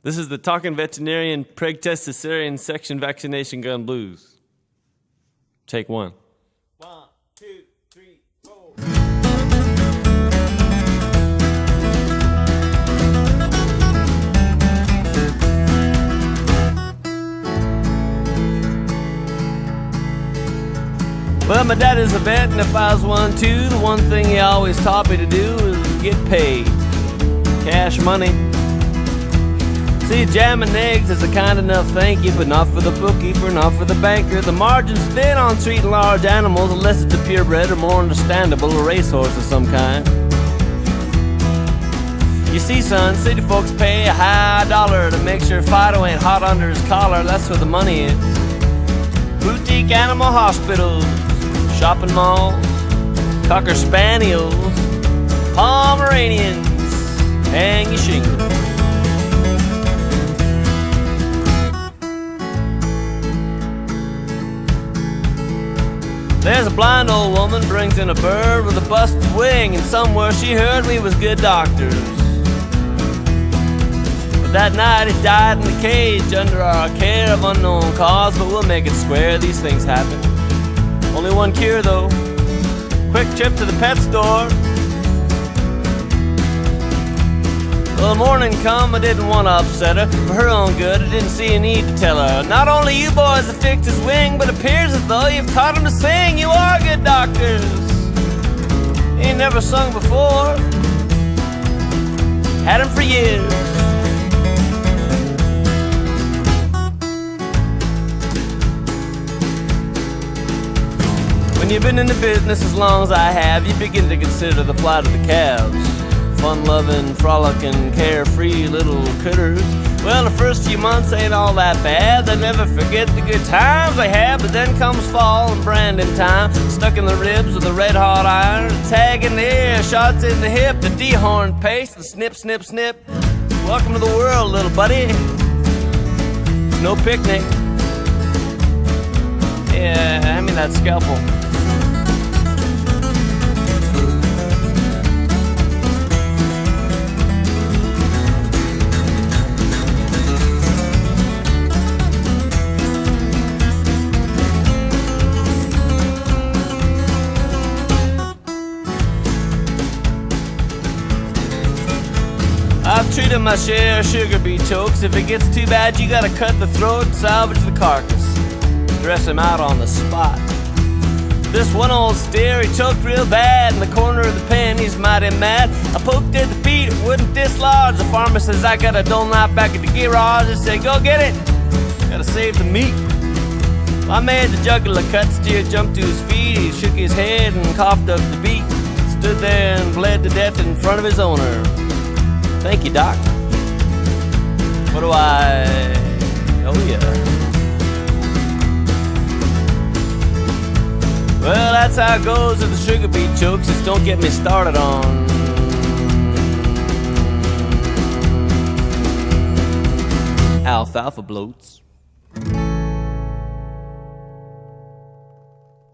This is the Talking Veterinarian Preg Test Cesarean Section Vaccination Gun Blues. Take one. 1, 2, 3, 4. Well, my dad is a vet, and if I was one too, the one thing he always taught me to do is get paid. Cash money. See, jamming eggs is a kind enough thank you, but not for the bookkeeper, not for the banker. The margin's thin on treating large animals, unless it's a purebred or more understandable, a racehorse of some kind. You see, son, city folks pay a high dollar to make sure Fido ain't hot under his collar. That's where the money is. Boutique animal hospitals, shopping malls, Cocker Spaniels, Pomeranians, hang your shingle. There's a blind old woman brings in a bird with a busted wing, and somewhere she heard we was good doctors. But that night he died in the cage under our care of unknown cause, but we'll make it square, these things happen. Only one cure though, quick trip to the pet store. Well, the morning come, I didn't want to upset her. For her own good, I didn't see a need to tell her. Not only you boys have fixed his wing, but it appears as though you've taught him to sing. You are good doctors. He ain't never sung before. Had him for years. When you've been in the business as long as I have, you begin to consider the plight of the calves. Fun-loving, frolicking, carefree little critters. Well, the first few months ain't all that bad. They never forget the good times they had. But then comes fall and branding time. Stuck in the ribs with a red-hot iron. A tag in the ear, shots in the hip. The dehorned pace, the snip, snip, snip. Welcome to the world, little buddy. It's no picnic. Yeah, hand me that scalpel. I've treated my share of sugar beet chokes. If it gets too bad, you gotta cut the throat and salvage the carcass. Dress him out on the spot. This one old steer, he choked real bad in the corner of the pen. He's mighty mad. I poked at the beet, it wouldn't dislodge. The farmer says, I got a dull knife back at the garage. I said, go get it. Gotta save the meat. I made the jugular cut, steer jumped to his feet. He shook his head and coughed up the beat. Stood there and bled to death in front of his owner. Thank you, Doc. What do I owe ya? Well, that's how it goes with the sugar beet chokes. Just don't get me started on alfalfa bloats.